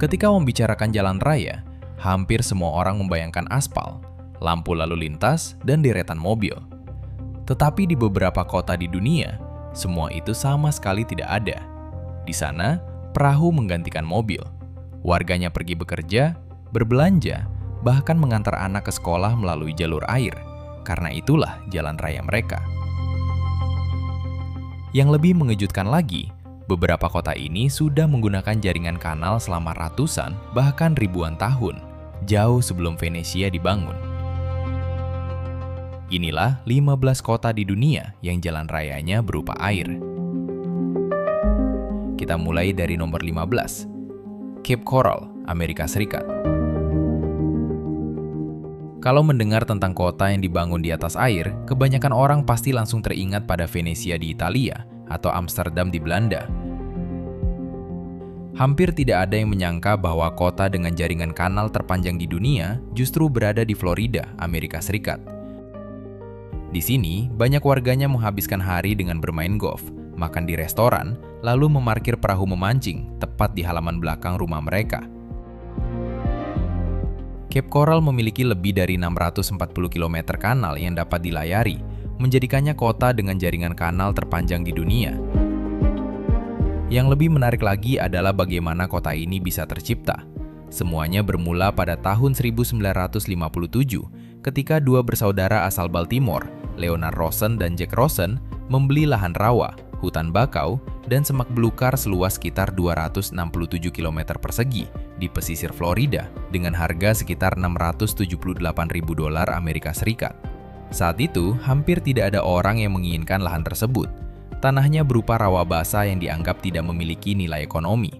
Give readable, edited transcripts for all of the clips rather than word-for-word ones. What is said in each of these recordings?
Ketika membicarakan jalan raya, hampir semua orang membayangkan aspal, lampu lalu lintas, dan deretan mobil. Tetapi di beberapa kota di dunia, semua itu sama sekali tidak ada. Di sana, perahu menggantikan mobil. Warganya pergi bekerja, berbelanja, bahkan mengantar anak ke sekolah melalui jalur air. Karena itulah jalan raya mereka. Yang lebih mengejutkan lagi, beberapa kota ini sudah menggunakan jaringan kanal selama ratusan, bahkan ribuan tahun, jauh sebelum Venesia dibangun. Inilah 15 kota di dunia yang jalan rayanya berupa air. Kita mulai dari nomor 15, Cape Coral, Amerika Serikat. Kalau mendengar tentang kota yang dibangun di atas air, kebanyakan orang pasti langsung teringat pada Venesia di Italia atau Amsterdam di Belanda. Hampir tidak ada yang menyangka bahwa kota dengan jaringan kanal terpanjang di dunia justru berada di Florida, Amerika Serikat. Di sini, banyak warganya menghabiskan hari dengan bermain golf, makan di restoran, lalu memarkir perahu memancing tepat di halaman belakang rumah mereka. Cape Coral memiliki lebih dari 640 km kanal yang dapat dilayari, menjadikannya kota dengan jaringan kanal terpanjang di dunia. Yang lebih menarik lagi adalah bagaimana kota ini bisa tercipta. Semuanya bermula pada tahun 1957 ketika dua bersaudara asal Baltimore, Leonard Rosen dan Jack Rosen, membeli lahan rawa, hutan bakau, dan semak belukar seluas sekitar 267 km persegi di pesisir Florida dengan harga sekitar $678.000 Amerika Serikat. Saat itu, hampir tidak ada orang yang menginginkan lahan tersebut. Tanahnya berupa rawa basah yang dianggap tidak memiliki nilai ekonomi.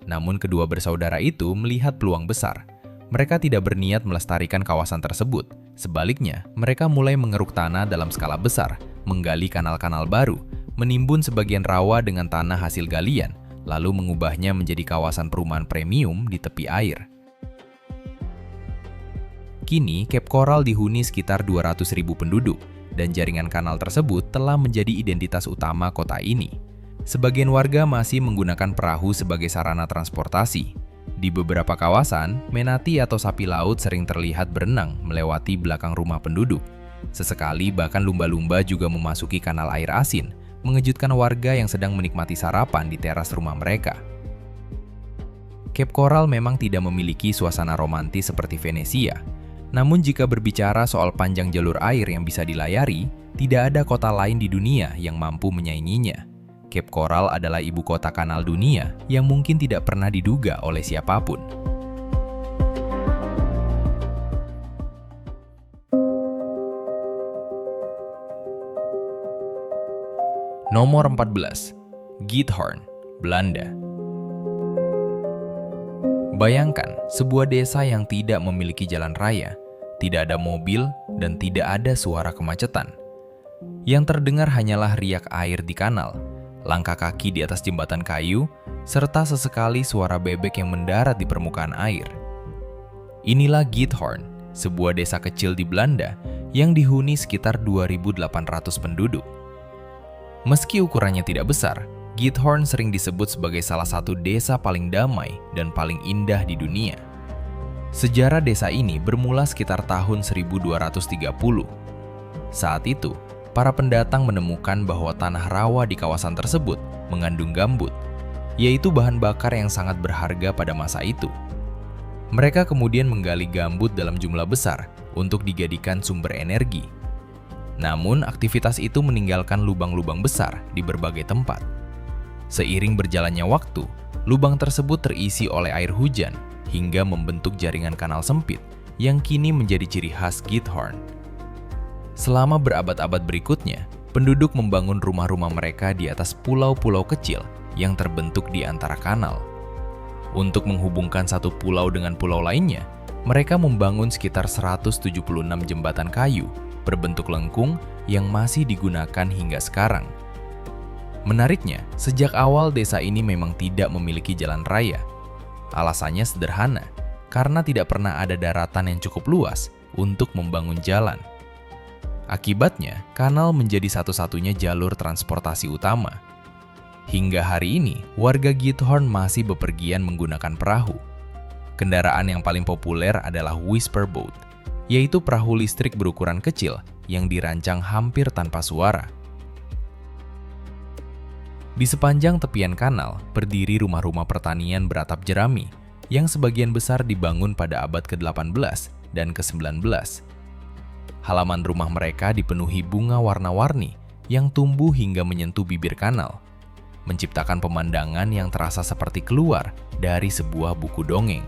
Namun kedua bersaudara itu melihat peluang besar. Mereka tidak berniat melestarikan kawasan tersebut. Sebaliknya, mereka mulai mengeruk tanah dalam skala besar, menggali kanal-kanal baru, menimbun sebagian rawa dengan tanah hasil galian, lalu mengubahnya menjadi kawasan perumahan premium di tepi air. Kini, Cape Coral dihuni sekitar 200.000 penduduk, dan jaringan kanal tersebut telah menjadi identitas utama kota ini. Sebagian warga masih menggunakan perahu sebagai sarana transportasi. Di beberapa kawasan, menati atau sapi laut sering terlihat berenang melewati belakang rumah penduduk. Sesekali bahkan lumba-lumba juga memasuki kanal air asin, mengejutkan warga yang sedang menikmati sarapan di teras rumah mereka. Cape Coral memang tidak memiliki suasana romantis seperti Venesia. Namun jika berbicara soal panjang jalur air yang bisa dilayari, tidak ada kota lain di dunia yang mampu menyainginya. Cape Coral adalah ibu kota kanal dunia yang mungkin tidak pernah diduga oleh siapapun. Nomor 14, Giethoorn, Belanda. Bayangkan sebuah desa yang tidak memiliki jalan raya, tidak ada mobil, dan tidak ada suara kemacetan. Yang terdengar hanyalah riak air di kanal, langkah kaki di atas jembatan kayu, serta sesekali suara bebek yang mendarat di permukaan air. Inilah Giethoorn, sebuah desa kecil di Belanda yang dihuni sekitar 2.800 penduduk. Meski ukurannya tidak besar, Giethoorn sering disebut sebagai salah satu desa paling damai dan paling indah di dunia. Sejarah desa ini bermula sekitar tahun 1230. Saat itu, para pendatang menemukan bahwa tanah rawa di kawasan tersebut mengandung gambut, yaitu bahan bakar yang sangat berharga pada masa itu. Mereka kemudian menggali gambut dalam jumlah besar untuk dijadikan sumber energi. Namun, aktivitas itu meninggalkan lubang-lubang besar di berbagai tempat. Seiring berjalannya waktu, lubang tersebut terisi oleh air hujan hingga membentuk jaringan kanal sempit yang kini menjadi ciri khas Giethoorn. Selama berabad-abad berikutnya, penduduk membangun rumah-rumah mereka di atas pulau-pulau kecil yang terbentuk di antara kanal. Untuk menghubungkan satu pulau dengan pulau lainnya, mereka membangun sekitar 176 jembatan kayu berbentuk lengkung yang masih digunakan hingga sekarang. Menariknya, sejak awal desa ini memang tidak memiliki jalan raya. Alasannya sederhana, karena tidak pernah ada daratan yang cukup luas untuk membangun jalan. Akibatnya, kanal menjadi satu-satunya jalur transportasi utama. Hingga hari ini, warga Giethoorn masih bepergian menggunakan perahu. Kendaraan yang paling populer adalah Whisper Boat, yaitu perahu listrik berukuran kecil yang dirancang hampir tanpa suara. Di sepanjang tepian kanal berdiri rumah-rumah pertanian beratap jerami yang sebagian besar dibangun pada abad ke-18 dan ke-19. Halaman rumah mereka dipenuhi bunga warna-warni yang tumbuh hingga menyentuh bibir kanal, menciptakan pemandangan yang terasa seperti keluar dari sebuah buku dongeng.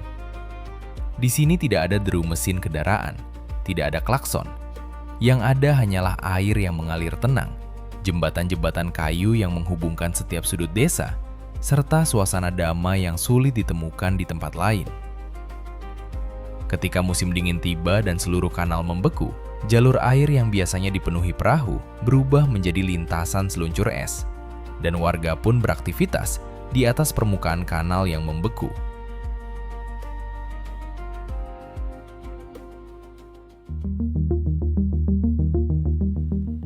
Di sini tidak ada deru mesin kendaraan, tidak ada klakson. Yang ada hanyalah air yang mengalir tenang, jembatan-jembatan kayu yang menghubungkan setiap sudut desa, serta suasana damai yang sulit ditemukan di tempat lain. Ketika musim dingin tiba dan seluruh kanal membeku, jalur air yang biasanya dipenuhi perahu berubah menjadi lintasan seluncur es, dan warga pun beraktivitas di atas permukaan kanal yang membeku.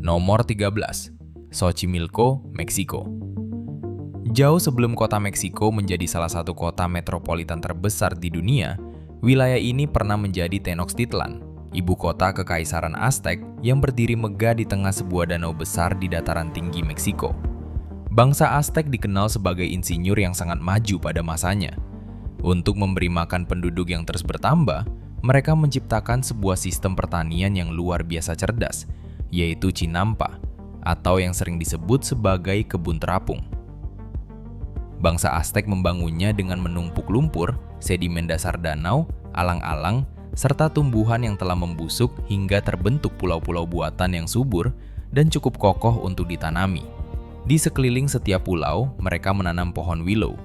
Nomor 13. Xochimilco, Meksiko. Jauh sebelum kota Meksiko menjadi salah satu kota metropolitan terbesar di dunia, wilayah ini pernah menjadi Tenochtitlan, ibu kota kekaisaran Aztec yang berdiri megah di tengah sebuah danau besar di dataran tinggi Meksiko. Bangsa Aztec dikenal sebagai insinyur yang sangat maju pada masanya. Untuk memberi makan penduduk yang terus bertambah, mereka menciptakan sebuah sistem pertanian yang luar biasa cerdas, yaitu Chinampa, atau yang sering disebut sebagai kebun terapung. Bangsa Aztec membangunnya dengan menumpuk lumpur, sedimen dasar danau, alang-alang, serta tumbuhan yang telah membusuk hingga terbentuk pulau-pulau buatan yang subur dan cukup kokoh untuk ditanami. Di sekeliling setiap pulau, mereka menanam pohon willow.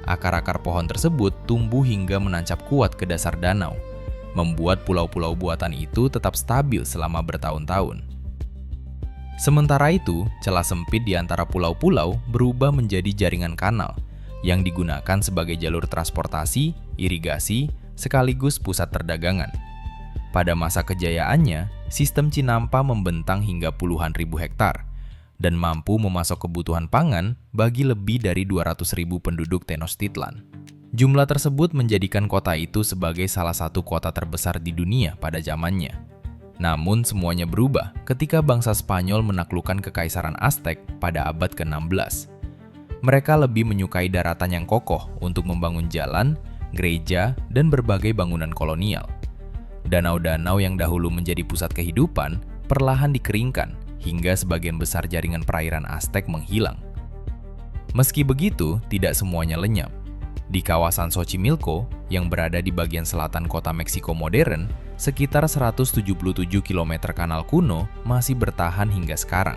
Akar-akar pohon tersebut tumbuh hingga menancap kuat ke dasar danau, membuat pulau-pulau buatan itu tetap stabil selama bertahun-tahun. Sementara itu, celah sempit di antara pulau-pulau berubah menjadi jaringan kanal yang digunakan sebagai jalur transportasi, irigasi, sekaligus pusat perdagangan. Pada masa kejayaannya, sistem Chinampa membentang hingga puluhan ribu hektar dan mampu memasok kebutuhan pangan bagi lebih dari 200.000 penduduk Tenochtitlan. Jumlah tersebut menjadikan kota itu sebagai salah satu kota terbesar di dunia pada zamannya. Namun semuanya berubah ketika bangsa Spanyol menaklukkan kekaisaran Aztec pada abad ke-16. Mereka lebih menyukai daratan yang kokoh untuk membangun jalan, gereja, dan berbagai bangunan kolonial. Danau-danau yang dahulu menjadi pusat kehidupan perlahan dikeringkan hingga sebagian besar jaringan perairan Aztec menghilang. Meski begitu, tidak semuanya lenyap. Di kawasan Xochimilco, yang berada di bagian selatan kota Meksiko modern, sekitar 177 km kanal kuno masih bertahan hingga sekarang.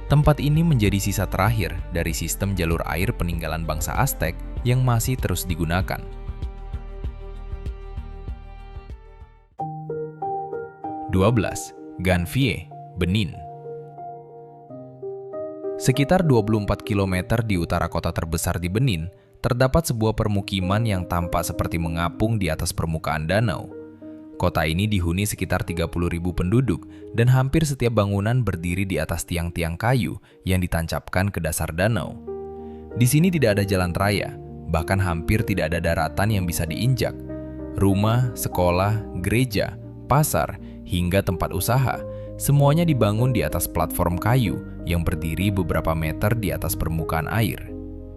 Tempat ini menjadi sisa terakhir dari sistem jalur air peninggalan bangsa Aztec yang masih terus digunakan. (12) Ganfie, Benin. Sekitar 24 km di utara kota terbesar di Benin, terdapat sebuah permukiman yang tampak seperti mengapung di atas permukaan danau. Kota ini dihuni sekitar 30.000 penduduk dan hampir setiap bangunan berdiri di atas tiang-tiang kayu yang ditancapkan ke dasar danau. Di sini tidak ada jalan raya, bahkan hampir tidak ada daratan yang bisa diinjak. Rumah, sekolah, gereja, pasar, hingga tempat usaha, semuanya dibangun di atas platform kayu yang berdiri beberapa meter di atas permukaan air.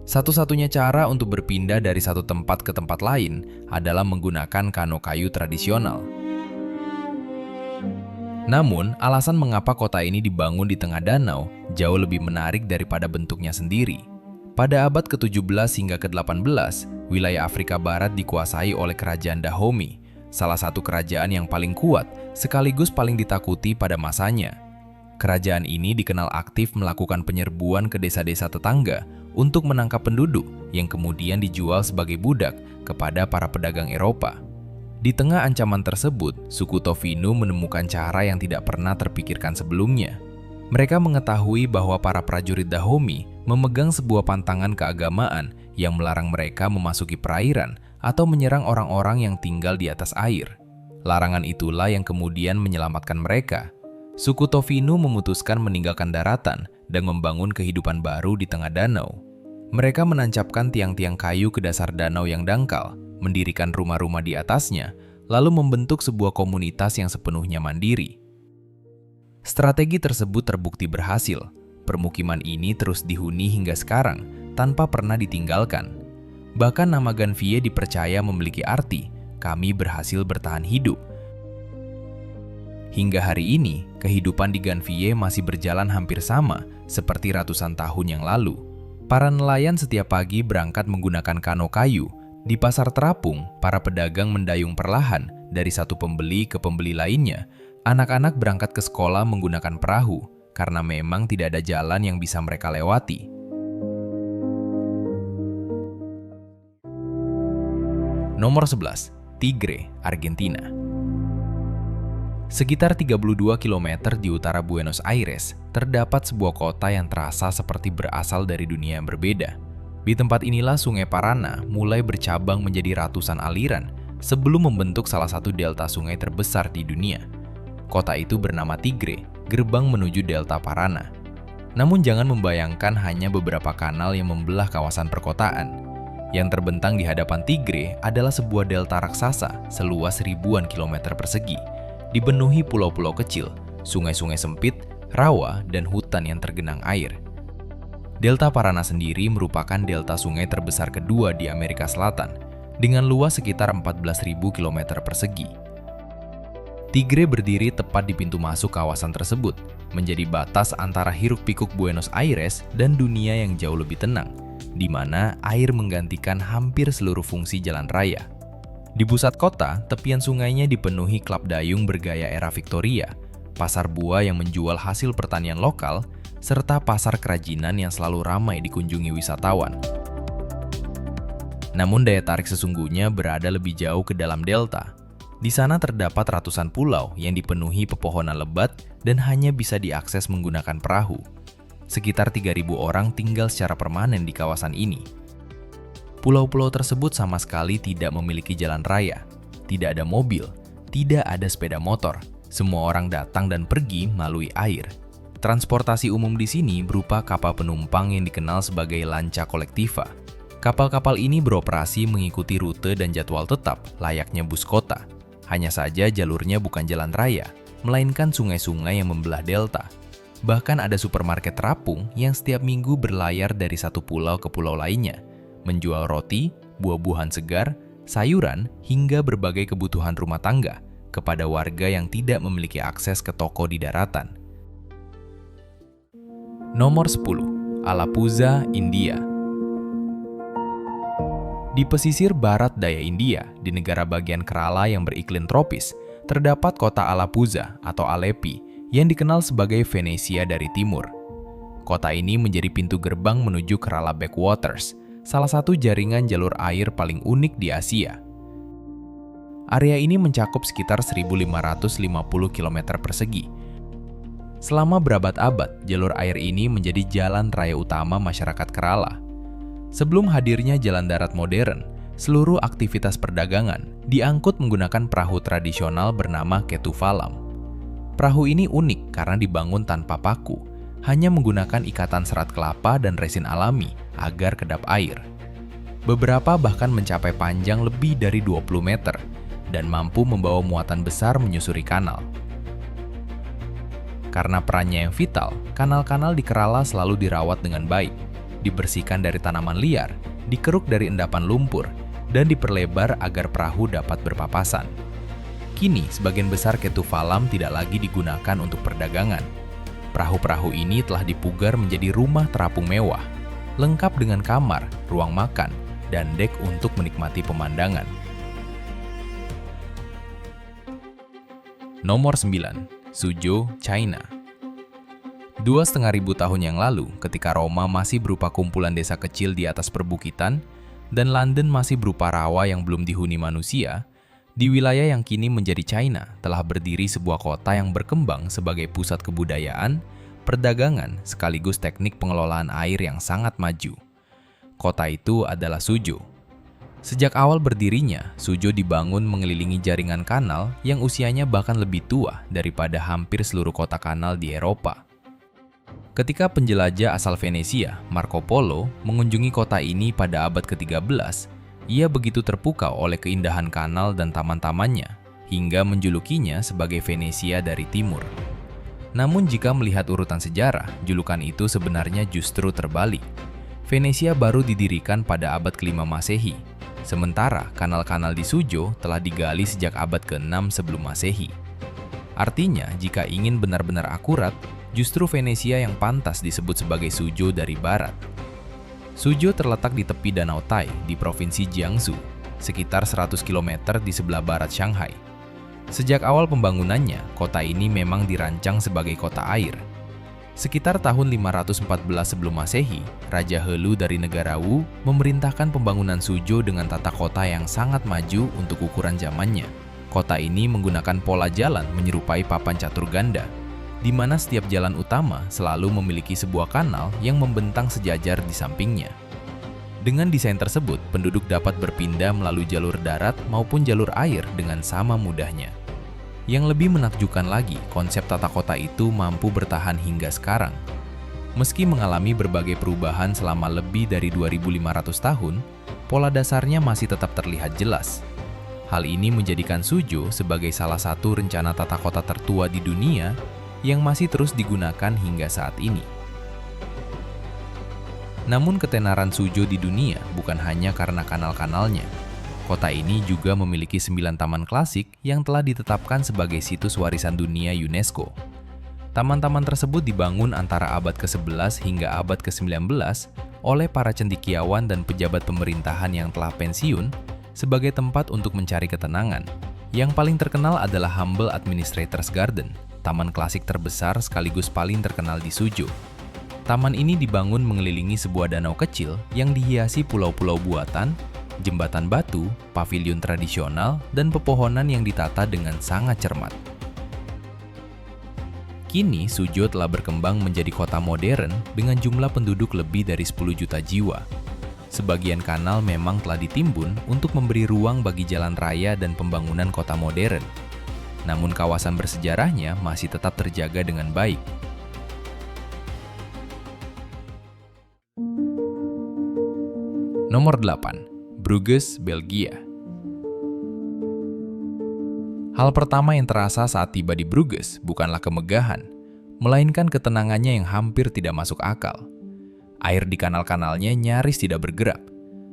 Satu-satunya cara untuk berpindah dari satu tempat ke tempat lain adalah menggunakan kano kayu tradisional. Namun, alasan mengapa kota ini dibangun di tengah danau jauh lebih menarik daripada bentuknya sendiri. Pada abad ke-17 hingga ke-18, wilayah Afrika Barat dikuasai oleh Kerajaan Dahomey, salah satu kerajaan yang paling kuat sekaligus paling ditakuti pada masanya. Kerajaan ini dikenal aktif melakukan penyerbuan ke desa-desa tetangga untuk menangkap penduduk yang kemudian dijual sebagai budak kepada para pedagang Eropa. Di tengah ancaman tersebut, suku Tofinu menemukan cara yang tidak pernah terpikirkan sebelumnya. Mereka mengetahui bahwa para prajurit Dahomey memegang sebuah pantangan keagamaan yang melarang mereka memasuki perairan atau menyerang orang-orang yang tinggal di atas air. Larangan itulah yang kemudian menyelamatkan mereka. Suku Tofinu memutuskan meninggalkan daratan dan membangun kehidupan baru di tengah danau. Mereka menancapkan tiang-tiang kayu ke dasar danau yang dangkal, mendirikan rumah-rumah di atasnya, lalu membentuk sebuah komunitas yang sepenuhnya mandiri. Strategi tersebut terbukti berhasil. Permukiman ini terus dihuni hingga sekarang, tanpa pernah ditinggalkan. Bahkan nama Ganvier dipercaya memiliki arti, kami berhasil bertahan hidup. Hingga hari ini, kehidupan di Ganvier masih berjalan hampir sama seperti ratusan tahun yang lalu. Para nelayan setiap pagi berangkat menggunakan kano kayu. Di pasar terapung, para pedagang mendayung perlahan dari satu pembeli ke pembeli lainnya. Anak-anak berangkat ke sekolah menggunakan perahu, karena memang tidak ada jalan yang bisa mereka lewati. Nomor 11. Tigre, Argentina. Sekitar 32 km di utara Buenos Aires, terdapat sebuah kota yang terasa seperti berasal dari dunia yang berbeda. Di tempat inilah Sungai Paraná mulai bercabang menjadi ratusan aliran sebelum membentuk salah satu delta sungai terbesar di dunia. Kota itu bernama Tigre, gerbang menuju delta Paraná. Namun jangan membayangkan hanya beberapa kanal yang membelah kawasan perkotaan. Yang terbentang di hadapan Tigre adalah sebuah delta raksasa seluas ribuan kilometer persegi, dipenuhi pulau-pulau kecil, sungai-sungai sempit, rawa, dan hutan yang tergenang air. Delta Paraná sendiri merupakan delta sungai terbesar kedua di Amerika Selatan, dengan luas sekitar 14.000 km persegi. Tigre berdiri tepat di pintu masuk kawasan tersebut, menjadi batas antara hiruk-pikuk Buenos Aires dan dunia yang jauh lebih tenang, di mana air menggantikan hampir seluruh fungsi jalan raya. Di pusat kota, tepian sungainya dipenuhi klub dayung bergaya era Victoria, pasar buah yang menjual hasil pertanian lokal, serta pasar kerajinan yang selalu ramai dikunjungi wisatawan. Namun daya tarik sesungguhnya berada lebih jauh ke dalam delta. Di sana terdapat ratusan pulau yang dipenuhi pepohonan lebat dan hanya bisa diakses menggunakan perahu. Sekitar 3.000 orang tinggal secara permanen di kawasan ini. Pulau-pulau tersebut sama sekali tidak memiliki jalan raya, tidak ada mobil, tidak ada sepeda motor. Semua orang datang dan pergi melalui air. Transportasi umum di sini berupa kapal penumpang yang dikenal sebagai lancha kolektiva. Kapal-kapal ini beroperasi mengikuti rute dan jadwal tetap layaknya bus kota. Hanya saja jalurnya bukan jalan raya, melainkan sungai-sungai yang membelah delta. Bahkan ada supermarket terapung yang setiap minggu berlayar dari satu pulau ke pulau lainnya, menjual roti, buah-buahan segar, sayuran, hingga berbagai kebutuhan rumah tangga kepada warga yang tidak memiliki akses ke toko di daratan. Nomor 10. Alapuzha, India. Di pesisir barat daya India, di negara bagian Kerala yang beriklim tropis, terdapat kota Alapuzha atau Alepi yang dikenal sebagai Venesia dari timur. Kota ini menjadi pintu gerbang menuju Kerala Backwaters, salah satu jaringan jalur air paling unik di Asia. Area ini mencakup sekitar 1.550 km persegi. Selama berabad-abad, jalur air ini menjadi jalan raya utama masyarakat Kerala. Sebelum hadirnya jalan darat modern, seluruh aktivitas perdagangan diangkut menggunakan perahu tradisional bernama Ketuvalam. Perahu ini unik karena dibangun tanpa paku, hanya menggunakan ikatan serat kelapa dan resin alami agar kedap air. Beberapa bahkan mencapai panjang lebih dari 20 meter dan mampu membawa muatan besar menyusuri kanal. Karena perannya yang vital, kanal-kanal di Kerala selalu dirawat dengan baik, dibersihkan dari tanaman liar, dikeruk dari endapan lumpur, dan diperlebar agar perahu dapat berpapasan. Kini, sebagian besar Ketuvalam tidak lagi digunakan untuk perdagangan. Perahu-perahu ini telah dipugar menjadi rumah terapung mewah, lengkap dengan kamar, ruang makan, dan dek untuk menikmati pemandangan. Nomor 9. Suzhou, China. 2.500 tahun yang lalu, ketika Roma masih berupa kumpulan desa kecil di atas perbukitan, dan London masih berupa rawa yang belum dihuni manusia, di wilayah yang kini menjadi China telah berdiri sebuah kota yang berkembang sebagai pusat kebudayaan, perdagangan, sekaligus teknik pengelolaan air yang sangat maju. Kota itu adalah Suzhou. Sejak awal berdirinya, Suzhou dibangun mengelilingi jaringan kanal yang usianya bahkan lebih tua daripada hampir seluruh kota kanal di Eropa. Ketika penjelajah asal Venesia, Marco Polo, mengunjungi kota ini pada abad ke-13, Ia begitu terpukau oleh keindahan kanal dan taman-tamannya, hingga menjulukinya sebagai Venesia dari Timur. Namun jika melihat urutan sejarah, julukan itu sebenarnya justru terbalik. Venesia baru didirikan pada abad ke-5 Masehi, sementara kanal-kanal di Suzhou telah digali sejak abad ke-6 sebelum Masehi. Artinya, jika ingin benar-benar akurat, justru Venesia yang pantas disebut sebagai Suzhou dari barat. Suzhou terletak di tepi Danau Tai di Provinsi Jiangsu, sekitar 100 km di sebelah barat Shanghai. Sejak awal pembangunannya, kota ini memang dirancang sebagai kota air. Sekitar tahun 514 sebelum Masehi, Raja Helu dari negara Wu memerintahkan pembangunan Suzhou dengan tata kota yang sangat maju untuk ukuran zamannya. Kota ini menggunakan pola jalan menyerupai papan catur ganda, di mana setiap jalan utama selalu memiliki sebuah kanal yang membentang sejajar di sampingnya. Dengan desain tersebut, penduduk dapat berpindah melalui jalur darat maupun jalur air dengan sama mudahnya. Yang lebih menakjubkan lagi, konsep tata kota itu mampu bertahan hingga sekarang. Meski mengalami berbagai perubahan selama lebih dari 2.500 tahun, pola dasarnya masih tetap terlihat jelas. Hal ini menjadikan Suzhou sebagai salah satu rencana tata kota tertua di dunia yang masih terus digunakan hingga saat ini. Namun ketenaran Suzhou di dunia bukan hanya karena kanal-kanalnya. Kota ini juga memiliki 9 taman klasik yang telah ditetapkan sebagai situs warisan dunia UNESCO. Taman-taman tersebut dibangun antara abad ke-11 hingga abad ke-19 oleh para cendekiawan dan pejabat pemerintahan yang telah pensiun sebagai tempat untuk mencari ketenangan. Yang paling terkenal adalah Humble Administrator's Garden, taman klasik terbesar sekaligus paling terkenal di Suzhou. Taman ini dibangun mengelilingi sebuah danau kecil yang dihiasi pulau-pulau buatan, jembatan batu, pavilion tradisional, dan pepohonan yang ditata dengan sangat cermat. Kini, Suzhou telah berkembang menjadi kota modern dengan jumlah penduduk lebih dari 10 juta jiwa. Sebagian kanal memang telah ditimbun untuk memberi ruang bagi jalan raya dan pembangunan kota modern. Namun kawasan bersejarahnya masih tetap terjaga dengan baik. Nomor 8. Bruges, Belgia. Hal pertama yang terasa saat tiba di Bruges bukanlah kemegahan, melainkan ketenangannya yang hampir tidak masuk akal. Air di kanal-kanalnya nyaris tidak bergerak.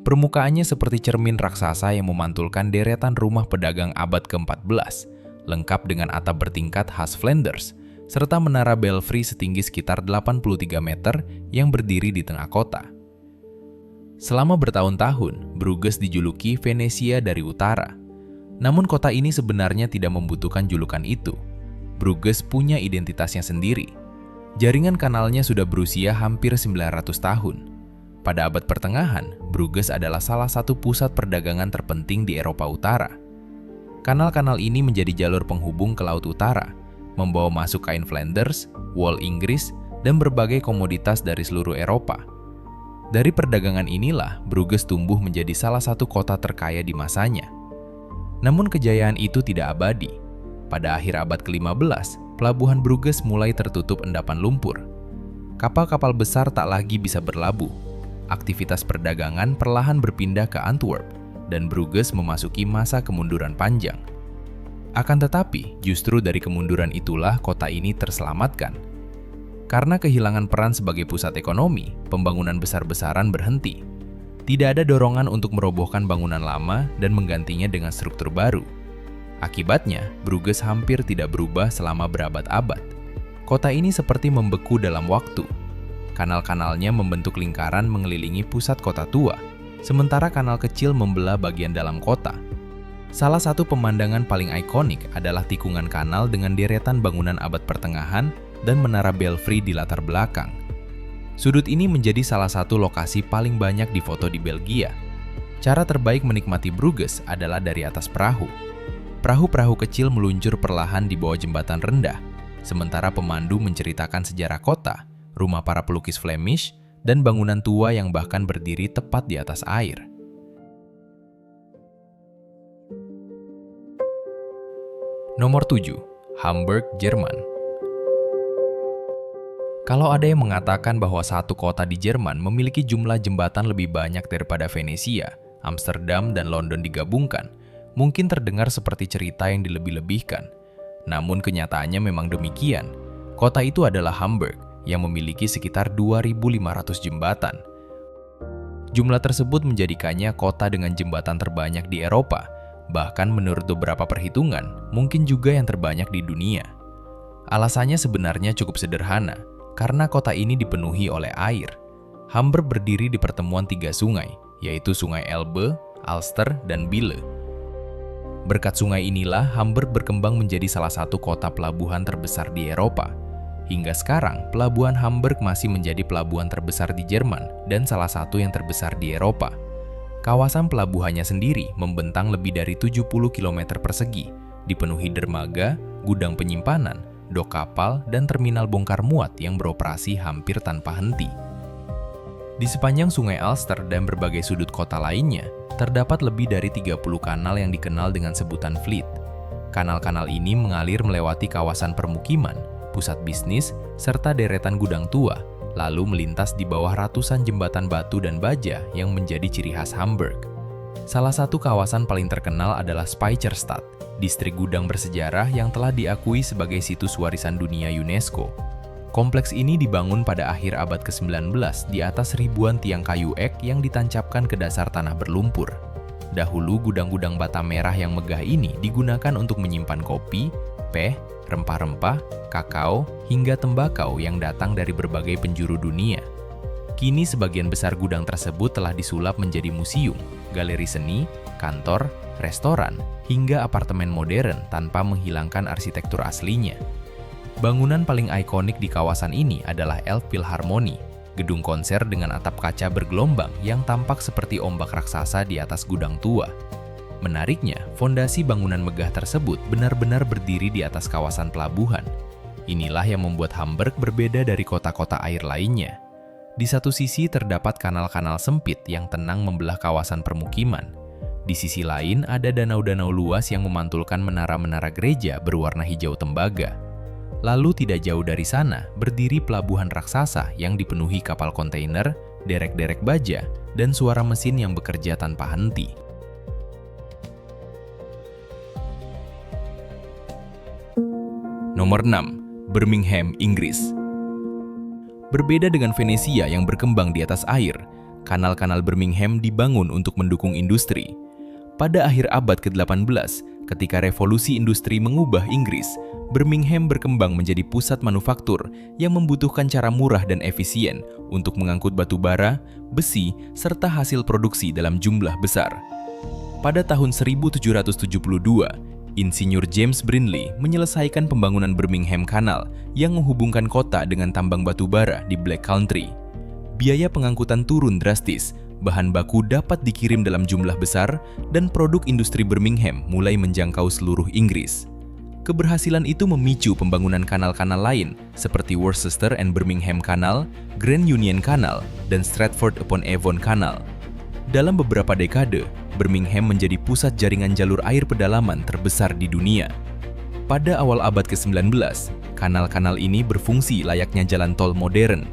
Permukaannya seperti cermin raksasa yang memantulkan deretan rumah pedagang abad ke-14, lengkap dengan atap bertingkat khas Flanders, serta menara belfry setinggi sekitar 83 meter yang berdiri di tengah kota. Selama bertahun-tahun, Bruges dijuluki Venesia dari utara. Namun kota ini sebenarnya tidak membutuhkan julukan itu. Bruges punya identitasnya sendiri. Jaringan kanalnya sudah berusia hampir 900 tahun. Pada abad pertengahan, Bruges adalah salah satu pusat perdagangan terpenting di Eropa Utara. Kanal-kanal ini menjadi jalur penghubung ke Laut Utara, membawa masuk kain Flanders, wol Inggris, dan berbagai komoditas dari seluruh Eropa. Dari perdagangan inilah Bruges tumbuh menjadi salah satu kota terkaya di masanya. Namun kejayaan itu tidak abadi. Pada akhir abad ke-15, pelabuhan Bruges mulai tertutup endapan lumpur. Kapal-kapal besar tak lagi bisa berlabuh. Aktivitas perdagangan perlahan berpindah ke Antwerp, dan Bruges memasuki masa kemunduran panjang. Akan tetapi, justru dari kemunduran itulah kota ini terselamatkan. Karena kehilangan peran sebagai pusat ekonomi, pembangunan besar-besaran berhenti. Tidak ada dorongan untuk merobohkan bangunan lama dan menggantinya dengan struktur baru. Akibatnya, Bruges hampir tidak berubah selama berabad-abad. Kota ini seperti membeku dalam waktu. Kanal-kanalnya membentuk lingkaran mengelilingi pusat kota tua, sementara kanal kecil membelah bagian dalam kota. Salah satu pemandangan paling ikonik adalah tikungan kanal dengan deretan bangunan abad pertengahan dan menara belfry di latar belakang. Sudut ini menjadi salah satu lokasi paling banyak difoto di Belgia. Cara terbaik menikmati Bruges adalah dari atas perahu. Perahu-perahu kecil meluncur perlahan di bawah jembatan rendah, sementara pemandu menceritakan sejarah kota, rumah para pelukis Flemish, dan bangunan tua yang bahkan berdiri tepat di atas air. Nomor 7. Hamburg, Jerman. Kalau ada yang mengatakan bahwa satu kota di Jerman memiliki jumlah jembatan lebih banyak daripada Venesia, Amsterdam dan London digabungkan, mungkin terdengar seperti cerita yang dilebih-lebihkan. Namun kenyataannya memang demikian. Kota itu adalah Hamburg yang memiliki sekitar 2.500 jembatan. Jumlah tersebut menjadikannya kota dengan jembatan terbanyak di Eropa, bahkan menurut beberapa perhitungan, mungkin juga yang terbanyak di dunia. Alasannya sebenarnya cukup sederhana, karena kota ini dipenuhi oleh air. Hamburg berdiri di pertemuan 3 sungai, yaitu Sungai Elbe, Alster, dan Bille. Berkat sungai inilah Hamburg berkembang menjadi salah satu kota pelabuhan terbesar di Eropa. Hingga sekarang, pelabuhan Hamburg masih menjadi pelabuhan terbesar di Jerman dan salah satu yang terbesar di Eropa. Kawasan pelabuhannya sendiri membentang lebih dari 70 km persegi, dipenuhi dermaga, gudang penyimpanan, dok kapal, dan terminal bongkar muat yang beroperasi hampir tanpa henti. Di sepanjang Sungai Alster dan berbagai sudut kota lainnya, terdapat lebih dari 30 kanal yang dikenal dengan sebutan Vliet. Kanal-kanal ini mengalir melewati kawasan permukiman, pusat bisnis, serta deretan gudang tua, lalu melintas di bawah ratusan jembatan batu dan baja yang menjadi ciri khas Hamburg. Salah satu kawasan paling terkenal adalah Speicherstadt, distrik gudang bersejarah yang telah diakui sebagai situs warisan dunia UNESCO. Kompleks ini dibangun pada akhir abad ke-19 di atas ribuan tiang kayu ek yang ditancapkan ke dasar tanah berlumpur. Dahulu gudang-gudang bata merah yang megah ini digunakan untuk menyimpan kopi, teh, rempah-rempah, kakao, hingga tembakau yang datang dari berbagai penjuru dunia. Kini sebagian besar gudang tersebut telah disulap menjadi museum, galeri seni, kantor, restoran, hingga apartemen modern tanpa menghilangkan arsitektur aslinya. Bangunan paling ikonik di kawasan ini adalah Elbphilharmonie, gedung konser dengan atap kaca bergelombang yang tampak seperti ombak raksasa di atas gudang tua. Menariknya, fondasi bangunan megah tersebut benar-benar berdiri di atas kawasan pelabuhan. Inilah yang membuat Hamburg berbeda dari kota-kota air lainnya. Di satu sisi terdapat kanal-kanal sempit yang tenang membelah kawasan permukiman. Di sisi lain ada danau-danau luas yang memantulkan menara-menara gereja berwarna hijau tembaga. Lalu tidak jauh dari sana berdiri pelabuhan raksasa yang dipenuhi kapal kontainer, derek-derek baja, dan suara mesin yang bekerja tanpa henti. Nomor 6. Birmingham, Inggris. Berbeda dengan Venesia yang berkembang di atas air, kanal-kanal Birmingham dibangun untuk mendukung industri. Pada akhir abad ke-18, ketika revolusi industri mengubah Inggris, Birmingham berkembang menjadi pusat manufaktur yang membutuhkan cara murah dan efisien untuk mengangkut batu bara, besi, serta hasil produksi dalam jumlah besar. Pada tahun 1772, Insinyur James Brindley menyelesaikan pembangunan Birmingham Canal yang menghubungkan kota dengan tambang batu bara di Black Country. Biaya pengangkutan turun drastis, bahan baku dapat dikirim dalam jumlah besar, dan produk industri Birmingham mulai menjangkau seluruh Inggris. Keberhasilan itu memicu pembangunan kanal-kanal lain seperti Worcester and Birmingham Canal, Grand Union Canal, dan Stratford-upon-Avon Canal. Dalam beberapa dekade, Birmingham menjadi pusat jaringan jalur air pedalaman terbesar di dunia. Pada awal abad ke-19, kanal-kanal ini berfungsi layaknya jalan tol modern.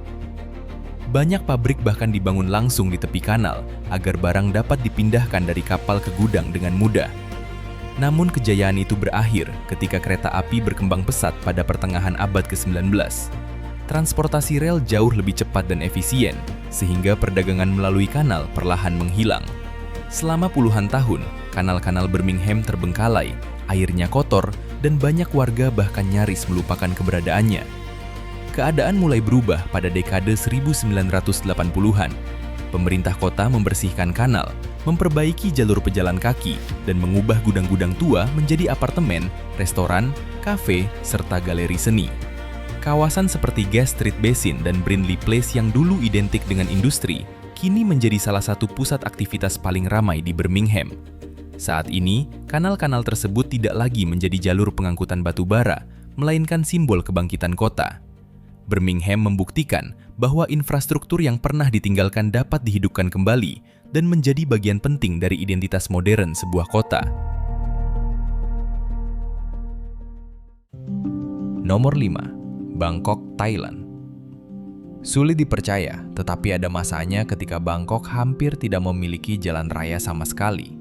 Banyak pabrik bahkan dibangun langsung di tepi kanal agar barang dapat dipindahkan dari kapal ke gudang dengan mudah. Namun kejayaan itu berakhir ketika kereta api berkembang pesat pada pertengahan abad ke-19. Transportasi rel jauh lebih cepat dan efisien, sehingga perdagangan melalui kanal perlahan menghilang. Selama puluhan tahun, kanal-kanal Birmingham terbengkalai, airnya kotor, dan banyak warga bahkan nyaris melupakan keberadaannya. Keadaan mulai berubah pada dekade 1980-an. Pemerintah kota membersihkan kanal, memperbaiki jalur pejalan kaki, dan mengubah gudang-gudang tua menjadi apartemen, restoran, kafe, serta galeri seni. Kawasan seperti Gas Street Basin dan Brindley Place yang dulu identik dengan industri, kini menjadi salah satu pusat aktivitas paling ramai di Birmingham. Saat ini, kanal-kanal tersebut tidak lagi menjadi jalur pengangkutan batu bara, melainkan simbol kebangkitan kota. Birmingham membuktikan bahwa infrastruktur yang pernah ditinggalkan dapat dihidupkan kembali dan menjadi bagian penting dari identitas modern sebuah kota. Nomor 5. Bangkok, Thailand. Sulit dipercaya, tetapi ada masanya ketika Bangkok hampir tidak memiliki jalan raya sama sekali.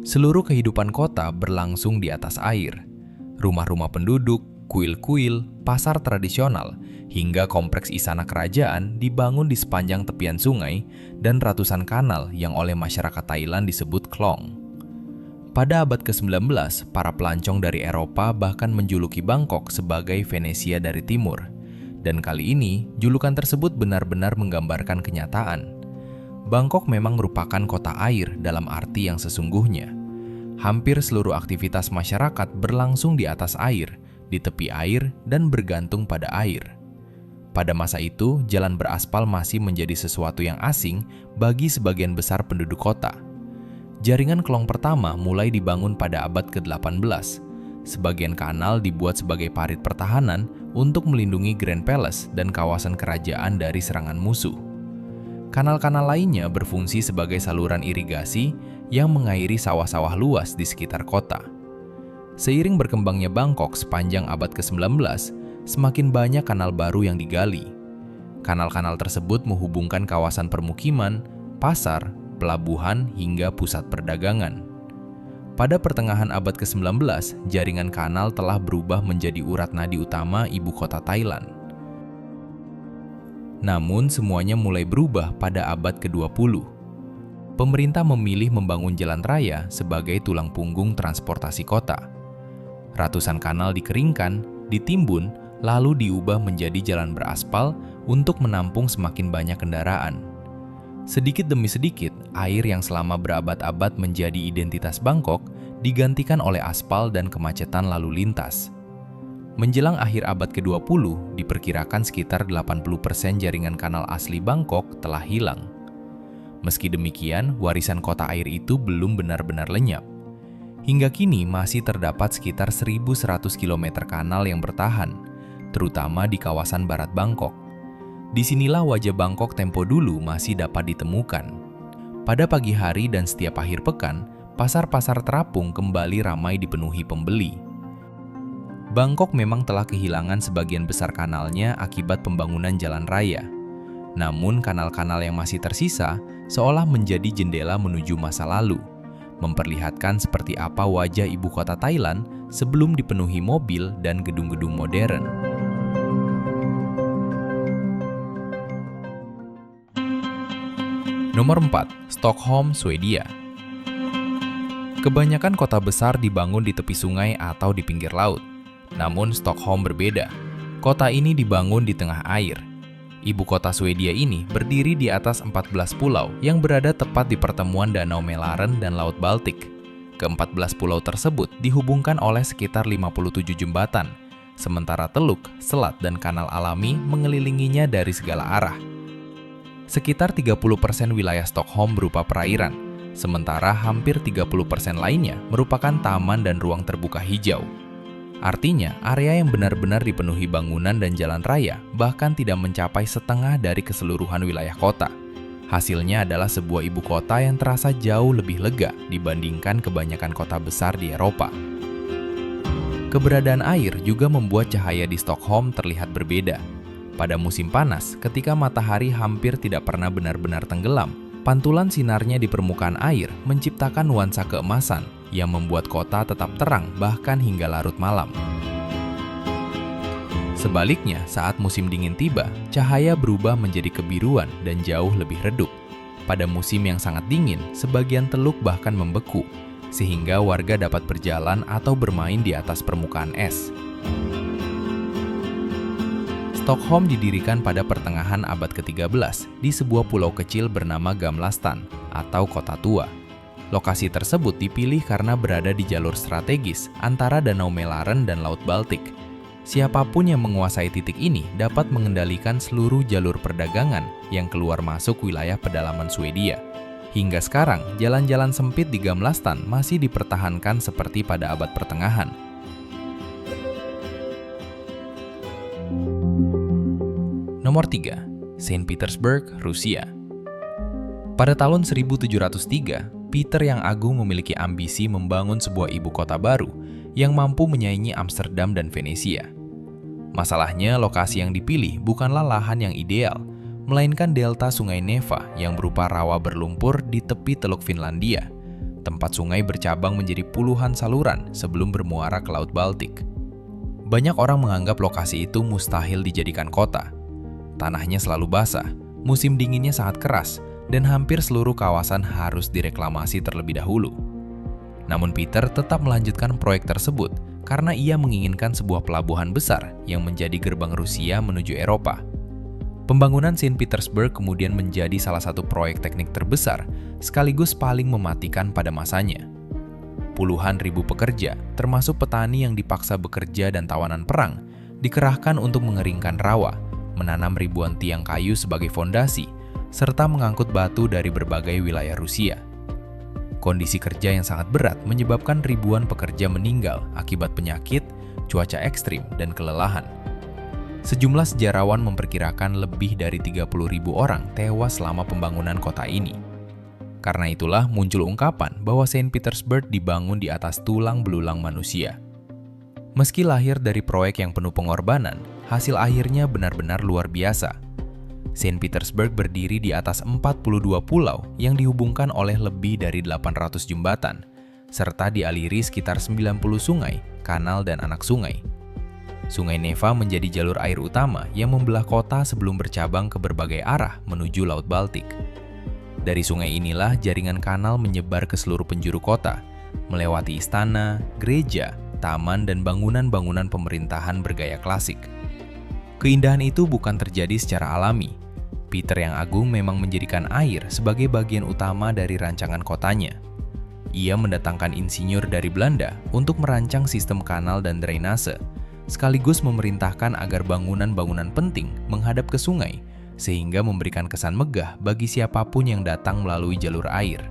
Seluruh kehidupan kota berlangsung di atas air. Rumah-rumah penduduk, kuil-kuil, pasar tradisional, hingga kompleks istana kerajaan dibangun di sepanjang tepian sungai dan ratusan kanal yang oleh masyarakat Thailand disebut klong. Pada abad ke-19, para pelancong dari Eropa bahkan menjuluki Bangkok sebagai Venesia dari Timur. Dan kali ini, julukan tersebut benar-benar menggambarkan kenyataan. Bangkok memang merupakan kota air dalam arti yang sesungguhnya. Hampir seluruh aktivitas masyarakat berlangsung di atas air, di tepi air, dan bergantung pada air. Pada masa itu, jalan beraspal masih menjadi sesuatu yang asing bagi sebagian besar penduduk kota. Jaringan klong pertama mulai dibangun pada abad ke-18. Sebagian kanal dibuat sebagai parit pertahanan untuk melindungi Grand Palace dan kawasan kerajaan dari serangan musuh. Kanal-kanal lainnya berfungsi sebagai saluran irigasi yang mengairi sawah-sawah luas di sekitar kota. Seiring berkembangnya Bangkok sepanjang abad ke-19, semakin banyak kanal baru yang digali. Kanal-kanal tersebut menghubungkan kawasan permukiman, pasar, pelabuhan, hingga pusat perdagangan. Pada pertengahan abad ke-19, jaringan kanal telah berubah menjadi urat nadi utama ibu kota Thailand. Namun, semuanya mulai berubah pada abad ke-20. Pemerintah memilih membangun jalan raya sebagai tulang punggung transportasi kota. Ratusan kanal dikeringkan, ditimbun, lalu diubah menjadi jalan beraspal untuk menampung semakin banyak kendaraan. Sedikit demi sedikit, air yang selama berabad-abad menjadi identitas Bangkok digantikan oleh aspal dan kemacetan lalu lintas. Menjelang akhir abad ke-20, diperkirakan sekitar 80% jaringan kanal asli Bangkok telah hilang. Meski demikian, warisan kota air itu belum benar-benar lenyap. Hingga kini masih terdapat sekitar 1.100 km kanal yang bertahan, terutama di kawasan barat Bangkok. Disinilah wajah Bangkok tempo dulu masih dapat ditemukan. Pada pagi hari dan setiap akhir pekan, pasar-pasar terapung kembali ramai dipenuhi pembeli. Bangkok memang telah kehilangan sebagian besar kanalnya akibat pembangunan jalan raya. Namun kanal-kanal yang masih tersisa seolah menjadi jendela menuju masa lalu, memperlihatkan seperti apa wajah ibu kota Thailand sebelum dipenuhi mobil dan gedung-gedung modern. Nomor 4. Stockholm, Swedia. Kebanyakan kota besar dibangun di tepi sungai atau di pinggir laut. Namun Stockholm berbeda. Kota ini dibangun di tengah air. Ibu kota Swedia ini berdiri di atas 14 pulau yang berada tepat di pertemuan Danau Mälaren dan Laut Baltik. Ke-14 pulau tersebut dihubungkan oleh sekitar 57 jembatan, sementara teluk, selat, dan kanal alami mengelilinginya dari segala arah. Sekitar 30% wilayah Stockholm berupa perairan, sementara hampir 30% lainnya merupakan taman dan ruang terbuka hijau. Artinya, area yang benar-benar dipenuhi bangunan dan jalan raya bahkan tidak mencapai setengah dari keseluruhan wilayah kota. Hasilnya adalah sebuah ibu kota yang terasa jauh lebih lega dibandingkan kebanyakan kota besar di Eropa. Keberadaan air juga membuat cahaya di Stockholm terlihat berbeda. Pada musim panas, ketika matahari hampir tidak pernah benar-benar tenggelam, pantulan sinarnya di permukaan air menciptakan nuansa keemasan yang membuat kota tetap terang bahkan hingga larut malam. Sebaliknya, saat musim dingin tiba, cahaya berubah menjadi kebiruan dan jauh lebih redup. Pada musim yang sangat dingin, sebagian teluk bahkan membeku, sehingga warga dapat berjalan atau bermain di atas permukaan es. Stockholm didirikan pada pertengahan abad ke-13 di sebuah pulau kecil bernama Gamlastan atau Kota Tua. Lokasi tersebut dipilih karena berada di jalur strategis antara Danau Mälaren dan Laut Baltik. Siapapun yang menguasai titik ini dapat mengendalikan seluruh jalur perdagangan yang keluar masuk wilayah pedalaman Swedia. Hingga sekarang, jalan-jalan sempit di Gamlastan masih dipertahankan seperti pada abad pertengahan. Nomor 3. Saint Petersburg, Rusia. Pada tahun 1703, Peter yang Agung memiliki ambisi membangun sebuah ibu kota baru yang mampu menyaingi Amsterdam dan Venesia. Masalahnya, lokasi yang dipilih bukanlah lahan yang ideal, melainkan delta Sungai Neva yang berupa rawa berlumpur di tepi Teluk Finlandia, tempat sungai bercabang menjadi puluhan saluran sebelum bermuara ke Laut Baltik. Banyak orang menganggap lokasi itu mustahil dijadikan kota. Tanahnya selalu basah, musim dinginnya sangat keras, dan hampir seluruh kawasan harus direklamasi terlebih dahulu. Namun Peter tetap melanjutkan proyek tersebut karena ia menginginkan sebuah pelabuhan besar yang menjadi gerbang Rusia menuju Eropa. Pembangunan Saint Petersburg kemudian menjadi salah satu proyek teknik terbesar sekaligus paling mematikan pada masanya. Puluhan ribu pekerja, termasuk petani yang dipaksa bekerja dan tawanan perang, dikerahkan untuk mengeringkan rawa, menanam ribuan tiang kayu sebagai fondasi, serta mengangkut batu dari berbagai wilayah Rusia. Kondisi kerja yang sangat berat menyebabkan ribuan pekerja meninggal akibat penyakit, cuaca ekstrim, dan kelelahan. Sejumlah sejarawan memperkirakan lebih dari 30.000 orang tewas selama pembangunan kota ini. Karena itulah muncul ungkapan bahwa Saint Petersburg dibangun di atas tulang belulang manusia. Meski lahir dari proyek yang penuh pengorbanan, hasil akhirnya benar-benar luar biasa. Saint Petersburg berdiri di atas 42 pulau yang dihubungkan oleh lebih dari 800 jembatan, serta dialiri sekitar 90 sungai, kanal, dan anak sungai. Sungai Neva menjadi jalur air utama yang membelah kota sebelum bercabang ke berbagai arah menuju Laut Baltik. Dari sungai inilah jaringan kanal menyebar ke seluruh penjuru kota, melewati istana, gereja, taman, dan bangunan-bangunan pemerintahan bergaya klasik. Keindahan itu bukan terjadi secara alami. Peter yang Agung memang menjadikan air sebagai bagian utama dari rancangan kotanya. Ia mendatangkan insinyur dari Belanda untuk merancang sistem kanal dan drainase, sekaligus memerintahkan agar bangunan-bangunan penting menghadap ke sungai, sehingga memberikan kesan megah bagi siapapun yang datang melalui jalur air.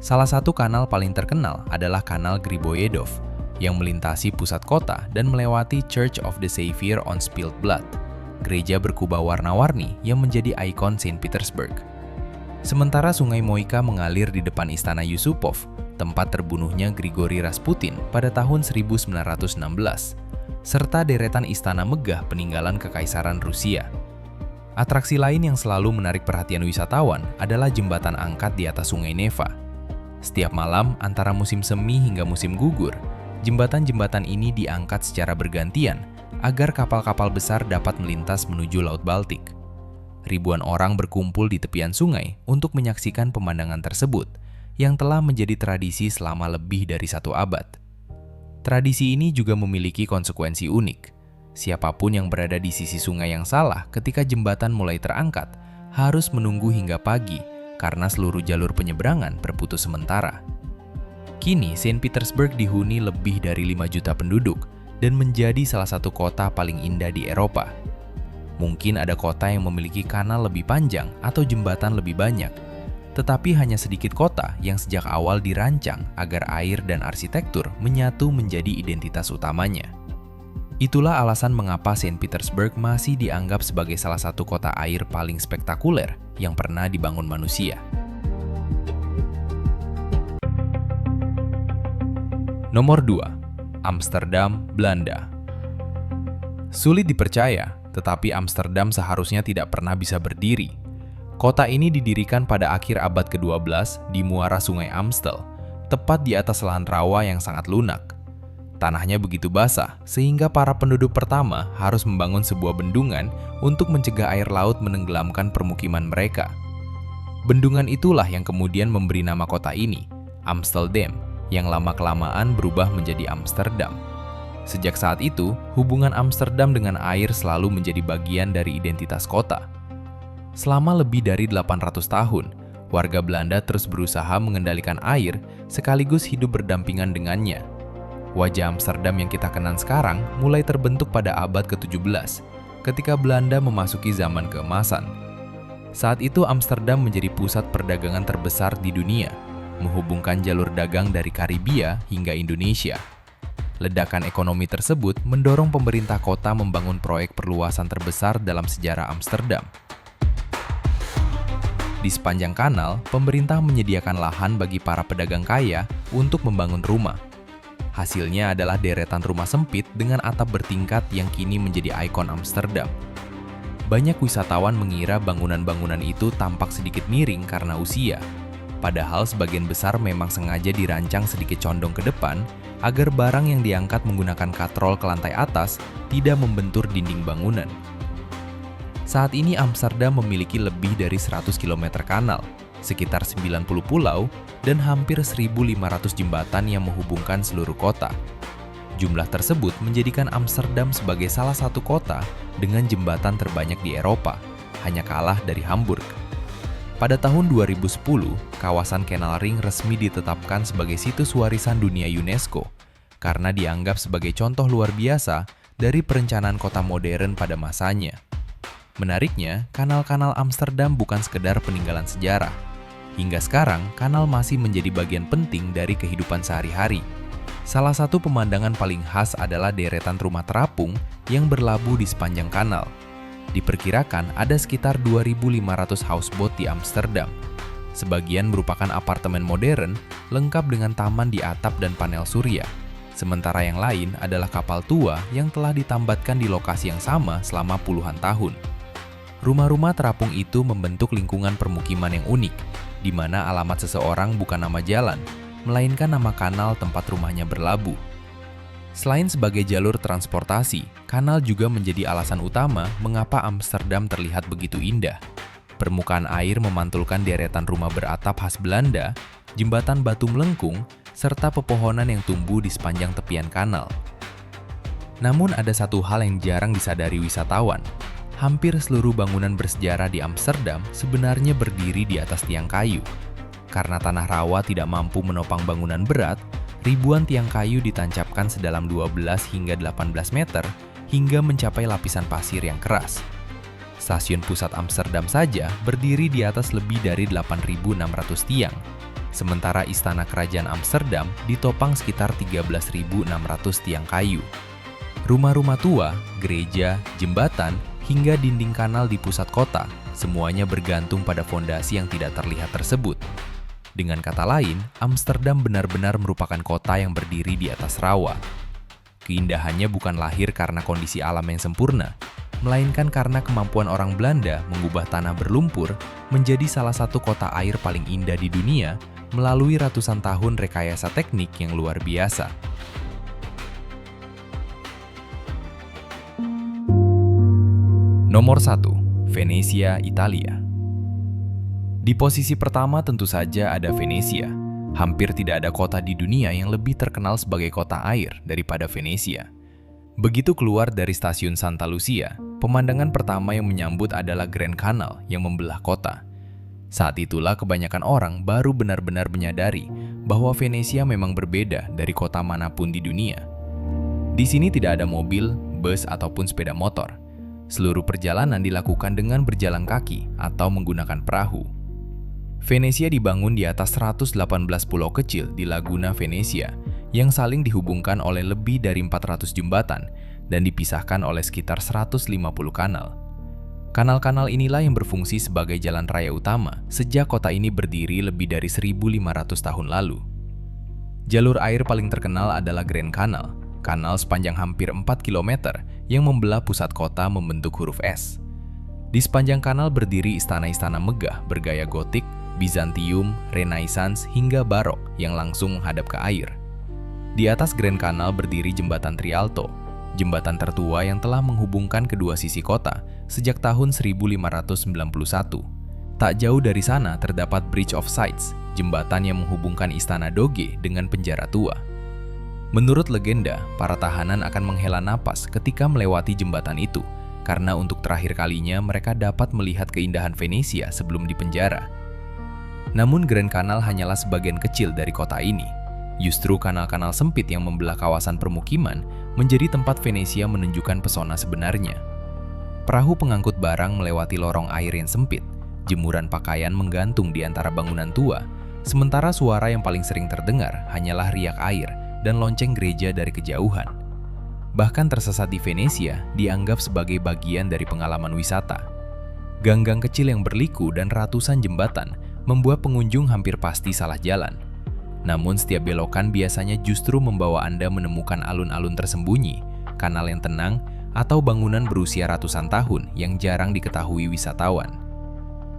Salah satu kanal paling terkenal adalah Kanal Griboyedov, yang melintasi pusat kota dan melewati Church of the Savior on Spilled Blood, gereja berkubah warna-warni yang menjadi ikon Saint Petersburg. Sementara Sungai Moika mengalir di depan Istana Yusupov, tempat terbunuhnya Grigori Rasputin pada tahun 1916, serta deretan istana megah peninggalan Kekaisaran Rusia. Atraksi lain yang selalu menarik perhatian wisatawan adalah jembatan angkat di atas Sungai Neva. Setiap malam antara musim semi hingga musim gugur, jembatan-jembatan ini diangkat secara bergantian agar kapal-kapal besar dapat melintas menuju Laut Baltik. Ribuan orang berkumpul di tepian sungai untuk menyaksikan pemandangan tersebut yang telah menjadi tradisi selama lebih dari 1 abad. Tradisi ini juga memiliki konsekuensi unik. Siapapun yang berada di sisi sungai yang salah ketika jembatan mulai terangkat harus menunggu hingga pagi karena seluruh jalur penyeberangan berputus sementara. Kini, Saint Petersburg dihuni lebih dari 5 juta penduduk dan menjadi salah satu kota paling indah di Eropa. Mungkin ada kota yang memiliki kanal lebih panjang atau jembatan lebih banyak, tetapi hanya sedikit kota yang sejak awal dirancang agar air dan arsitektur menyatu menjadi identitas utamanya. Itulah alasan mengapa Saint Petersburg masih dianggap sebagai salah satu kota air paling spektakuler yang pernah dibangun manusia. Nomor 2. Amsterdam, Belanda. Sulit dipercaya, tetapi Amsterdam seharusnya tidak pernah bisa berdiri. Kota ini didirikan pada akhir abad ke-12 di muara Sungai Amstel, tepat di atas lahan rawa yang sangat lunak. Tanahnya begitu basah, sehingga para penduduk pertama harus membangun sebuah bendungan untuk mencegah air laut menenggelamkan permukiman mereka. Bendungan itulah yang kemudian memberi nama kota ini, Amsterdam, yang lama-kelamaan berubah menjadi Amsterdam. Sejak saat itu, hubungan Amsterdam dengan air selalu menjadi bagian dari identitas kota. Selama lebih dari 800 tahun, warga Belanda terus berusaha mengendalikan air sekaligus hidup berdampingan dengannya. Wajah Amsterdam yang kita kenal sekarang mulai terbentuk pada abad ke-17, ketika Belanda memasuki zaman keemasan. Saat itu Amsterdam menjadi pusat perdagangan terbesar di dunia, menghubungkan jalur dagang dari Karibia hingga Indonesia. Ledakan ekonomi tersebut mendorong pemerintah kota membangun proyek perluasan terbesar dalam sejarah Amsterdam. Di sepanjang kanal, pemerintah menyediakan lahan bagi para pedagang kaya untuk membangun rumah. Hasilnya adalah deretan rumah sempit dengan atap bertingkat yang kini menjadi ikon Amsterdam. banyak wisatawan mengira bangunan-bangunan itu tampak sedikit miring karena usia. Padahal sebagian besar memang sengaja dirancang sedikit condong ke depan agar barang yang diangkat menggunakan katrol ke lantai atas tidak membentur dinding bangunan. Saat ini Amsterdam memiliki lebih dari 100 km kanal, sekitar 90 pulau, dan hampir 1.500 jembatan yang menghubungkan seluruh kota. Jumlah tersebut menjadikan Amsterdam sebagai salah satu kota dengan jembatan terbanyak di Eropa, hanya kalah dari Hamburg. Pada tahun 2010, kawasan Canal Ring resmi ditetapkan sebagai situs warisan dunia UNESCO karena dianggap sebagai contoh luar biasa dari perencanaan kota modern pada masanya. Menariknya, kanal-kanal Amsterdam bukan sekedar peninggalan sejarah. Hingga sekarang, kanal masih menjadi bagian penting dari kehidupan sehari-hari. Salah satu pemandangan paling khas adalah deretan rumah terapung yang berlabuh di sepanjang kanal. Diperkirakan ada sekitar 2.500 houseboat di Amsterdam. Sebagian merupakan apartemen modern, lengkap dengan taman di atap dan panel surya. Sementara yang lain adalah kapal tua yang telah ditambatkan di lokasi yang sama selama puluhan tahun. Rumah-rumah terapung itu membentuk lingkungan permukiman yang unik, di mana alamat seseorang bukan nama jalan, melainkan nama kanal tempat rumahnya berlabuh. Selain sebagai jalur transportasi, kanal juga menjadi alasan utama mengapa Amsterdam terlihat begitu indah. Permukaan air memantulkan deretan rumah beratap khas Belanda, jembatan batu melengkung, serta pepohonan yang tumbuh di sepanjang tepian kanal. Namun ada satu hal yang jarang disadari wisatawan. Hampir seluruh bangunan bersejarah di Amsterdam sebenarnya berdiri di atas tiang kayu. Karena tanah rawa tidak mampu menopang bangunan berat, ribuan tiang kayu ditancapkan sedalam 12 hingga 18 meter hingga mencapai lapisan pasir yang keras. Stasiun pusat Amsterdam saja berdiri di atas lebih dari 8.600 tiang, sementara istana kerajaan Amsterdam ditopang sekitar 13.600 tiang kayu. Rumah-rumah tua, gereja, jembatan, hingga dinding kanal di pusat kota, semuanya bergantung pada fondasi yang tidak terlihat tersebut. Dengan kata lain, Amsterdam benar-benar merupakan kota yang berdiri di atas rawa. Keindahannya bukan lahir karena kondisi alam yang sempurna, melainkan karena kemampuan orang Belanda mengubah tanah berlumpur menjadi salah satu kota air paling indah di dunia melalui ratusan tahun rekayasa teknik yang luar biasa. Nomor 1. Venesia, Italia. Di posisi pertama tentu saja ada Venesia. Hampir tidak ada kota di dunia yang lebih terkenal sebagai kota air daripada Venesia. Begitu keluar dari stasiun Santa Lucia, pemandangan pertama yang menyambut adalah Grand Canal yang membelah kota. Saat itulah kebanyakan orang baru benar-benar menyadari bahwa Venesia memang berbeda dari kota manapun di dunia. Di sini tidak ada mobil, bus, ataupun sepeda motor. Seluruh perjalanan dilakukan dengan berjalan kaki atau menggunakan perahu. Venesia dibangun di atas 118 pulau kecil di Laguna Venezia yang saling dihubungkan oleh lebih dari 400 jembatan dan dipisahkan oleh sekitar 150 kanal. Kanal-kanal inilah yang berfungsi sebagai jalan raya utama sejak kota ini berdiri lebih dari 1.500 tahun lalu. Jalur air paling terkenal adalah Grand Canal, kanal sepanjang hampir 4 km yang membelah pusat kota membentuk huruf S. Di sepanjang kanal berdiri istana-istana megah bergaya gotik, Bizantium, Renaissance, hingga Barok yang langsung menghadap ke air. Di atas Grand Canal berdiri jembatan Trialto, jembatan tertua yang telah menghubungkan kedua sisi kota sejak tahun 1591. Tak jauh dari sana terdapat Bridge of Sighs, jembatan yang menghubungkan istana Doge dengan penjara tua. Menurut legenda, para tahanan akan menghela napas ketika melewati jembatan itu, karena untuk terakhir kalinya mereka dapat melihat keindahan Venesia sebelum dipenjara. Namun Grand Canal hanyalah sebagian kecil dari kota ini. Justru kanal-kanal sempit yang membelah kawasan permukiman menjadi tempat Venesia menunjukkan pesona sebenarnya. Perahu pengangkut barang melewati lorong air yang sempit, jemuran pakaian menggantung di antara bangunan tua, sementara suara yang paling sering terdengar hanyalah riak air dan lonceng gereja dari kejauhan. Bahkan tersesat di Venesia dianggap sebagai bagian dari pengalaman wisata. Gang-gang kecil yang berliku dan ratusan jembatan membuat pengunjung hampir pasti salah jalan. Namun setiap belokan biasanya justru membawa Anda menemukan alun-alun tersembunyi, kanal yang tenang, atau bangunan berusia ratusan tahun yang jarang diketahui wisatawan.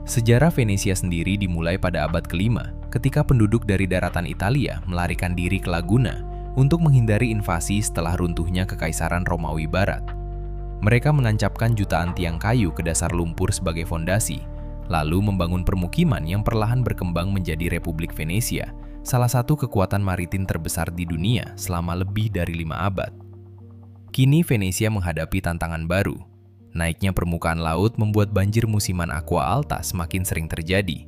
Sejarah Venesia sendiri dimulai pada abad ke-5 ketika penduduk dari daratan Italia melarikan diri ke Laguna untuk menghindari invasi setelah runtuhnya Kekaisaran Romawi Barat. Mereka menancapkan jutaan tiang kayu ke dasar lumpur sebagai fondasi, lalu membangun permukiman yang perlahan berkembang menjadi Republik Venesia, salah satu kekuatan maritim terbesar di dunia selama lebih dari 5 abad. Kini Venesia menghadapi tantangan baru. Naiknya permukaan laut membuat banjir musiman aqua alta semakin sering terjadi.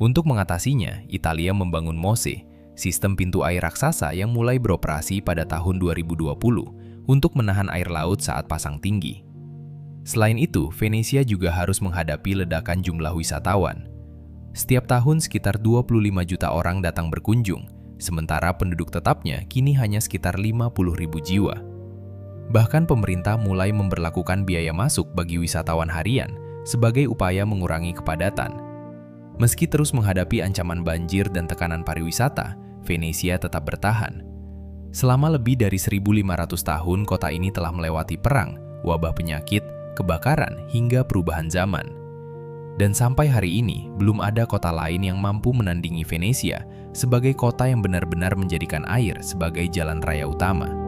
Untuk mengatasinya, Italia membangun MOSE, sistem pintu air raksasa yang mulai beroperasi pada tahun 2020 untuk menahan air laut saat pasang tinggi. Selain itu, Venesia juga harus menghadapi ledakan jumlah wisatawan. Setiap tahun sekitar 25 juta orang datang berkunjung, sementara penduduk tetapnya kini hanya sekitar 50.000 jiwa. Bahkan pemerintah mulai memberlakukan biaya masuk bagi wisatawan harian sebagai upaya mengurangi kepadatan. Meski terus menghadapi ancaman banjir dan tekanan pariwisata, Venesia tetap bertahan. Selama lebih dari 1.500 tahun, kota ini telah melewati perang, wabah penyakit, kebakaran, hingga perubahan zaman. Dan sampai hari ini, belum ada kota lain yang mampu menandingi Venesia sebagai kota yang benar-benar menjadikan air sebagai jalan raya utama.